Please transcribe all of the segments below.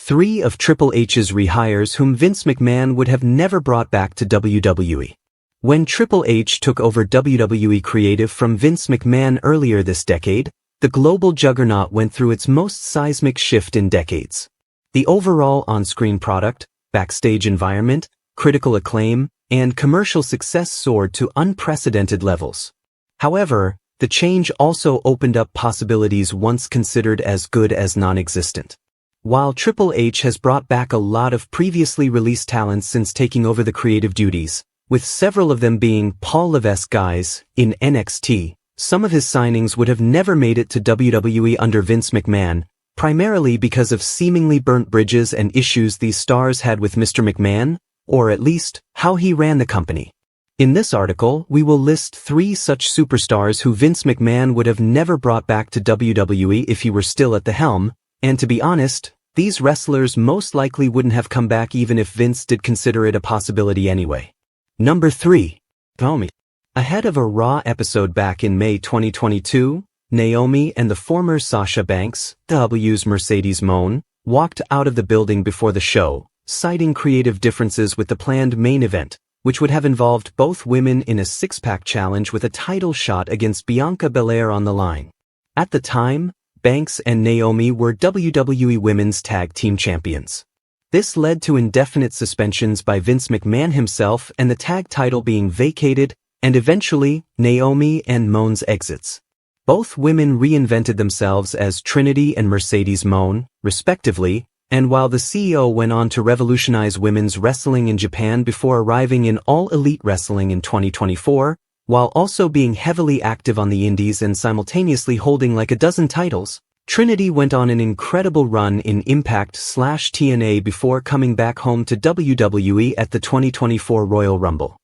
3 of Triple H's rehires whom Vince McMahon would have never brought back to WWE. When Triple H took over WWE creative from Vince McMahon earlier this decade, the global juggernaut went through its most seismic shift in decades. The overall on-screen product, backstage environment, critical acclaim, and commercial success soared to unprecedented levels. However, the change also opened up possibilities once considered as good as non-existent. While Triple H has brought back a lot of previously released talents since taking over the creative duties, with several of them being Paul Levesque guys in NXT, some of his signings would have never made it to WWE under Vince McMahon, primarily because of seemingly burnt bridges and issues these stars had with Mr. McMahon, or at least, how he ran the company. In this article, we will list 3 such superstars who Vince McMahon would have never brought back to WWE if he were still at the helm, and to be honest, these wrestlers most likely wouldn't have come back even if Vince did consider it a possibility anyway. Number 3. Naomi. Ahead of a Raw episode back in May 2022, Naomi and the former Sasha Banks, WWE's Mercedes Moné, walked out of the building before the show, citing creative differences with the planned main event, which would have involved both women in a six-pack challenge with a title shot against Bianca Belair on the line. At the time, Banks and Naomi were WWE Women's Tag Team Champions. This led to indefinite suspensions by Vince McMahon himself and the tag title being vacated, and eventually, Naomi and Moné's exits. Both women reinvented themselves as Trinity and Mercedes Moné, respectively, and while the CEO went on to revolutionize women's wrestling in Japan before arriving in All Elite Wrestling in 2024, while also being heavily active on the indies and simultaneously holding like a dozen titles, Trinity went on an incredible run in Impact/TNA before coming back home to WWE at the 2024 Royal Rumble.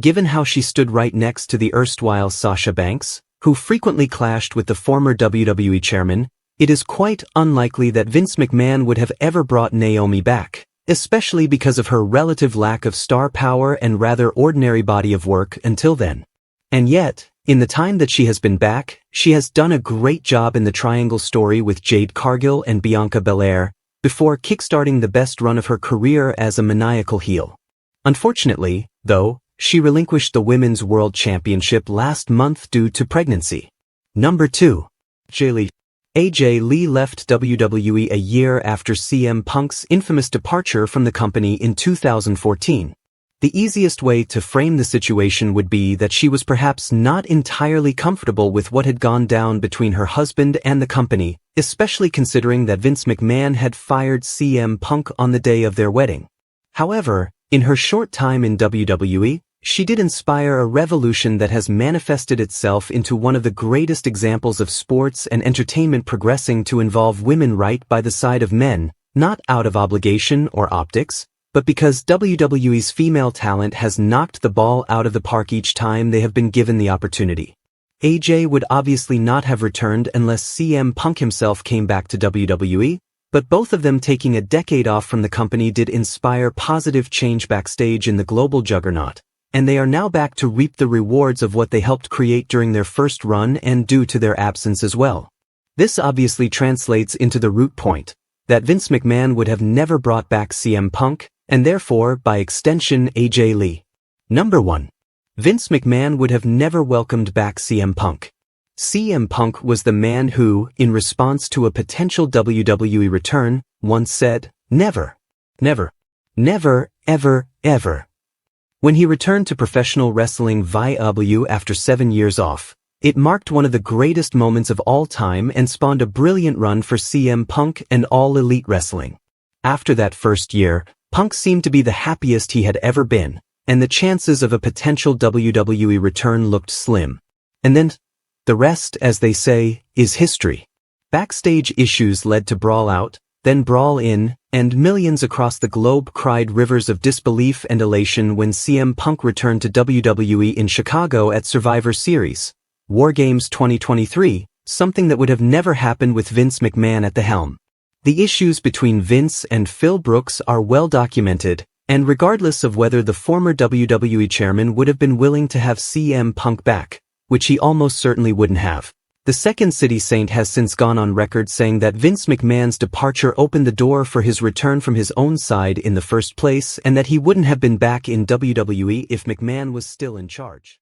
Given how she stood right next to the erstwhile Sasha Banks, who frequently clashed with the former WWE chairman, it is quite unlikely that Vince McMahon would have ever brought Naomi back, especially because of her relative lack of star power and rather ordinary body of work until then. And yet, in the time that she has been back, she has done a great job in the triangle story with Jade Cargill and Bianca Belair, before kickstarting the best run of her career as a maniacal heel. Unfortunately, though, she relinquished the Women's World Championship last month due to pregnancy. Number 2. AJ Lee. AJ Lee left WWE a year after CM Punk's infamous departure from the company in 2014. The easiest way to frame the situation would be that she was perhaps not entirely comfortable with what had gone down between her husband and the company, especially considering that Vince McMahon had fired CM Punk on the day of their wedding. However, in her short time in WWE, she did inspire a revolution that has manifested itself into one of the greatest examples of sports and entertainment progressing to involve women right by the side of men, not out of obligation or optics, but because WWE's female talent has knocked the ball out of the park each time they have been given the opportunity. AJ would obviously not have returned unless CM Punk himself came back to WWE, but both of them taking a decade off from the company did inspire positive change backstage in the global juggernaut, and they are now back to reap the rewards of what they helped create during their first run and due to their absence as well. This obviously translates into the root point, that Vince McMahon would have never brought back CM Punk, and therefore, by extension, AJ Lee. Number 1. Vince McMahon would have never welcomed back CM Punk. CM Punk was the man who, in response to a potential WWE return, once said, "Never. Never. Never, ever, ever." When he returned to professional wrestling via WWE after 7 years off, it marked one of the greatest moments of all time and spawned a brilliant run for CM Punk and All Elite Wrestling. After that first year, Punk seemed to be the happiest he had ever been, and the chances of a potential WWE return looked slim. And then, the rest, as they say, is history. Backstage issues led to Brawl Out, then Brawl In, and millions across the globe cried rivers of disbelief and elation when CM Punk returned to WWE in Chicago at Survivor Series, War Games 2023, something that would have never happened with Vince McMahon at the helm. The issues between Vince and Phil Brooks are well documented, and regardless of whether the former WWE chairman would have been willing to have CM Punk back, which he almost certainly wouldn't have, The Second City Saint has since gone on record saying that Vince McMahon's departure opened the door for his return from his own side in the first place and that he wouldn't have been back in WWE if McMahon was still in charge.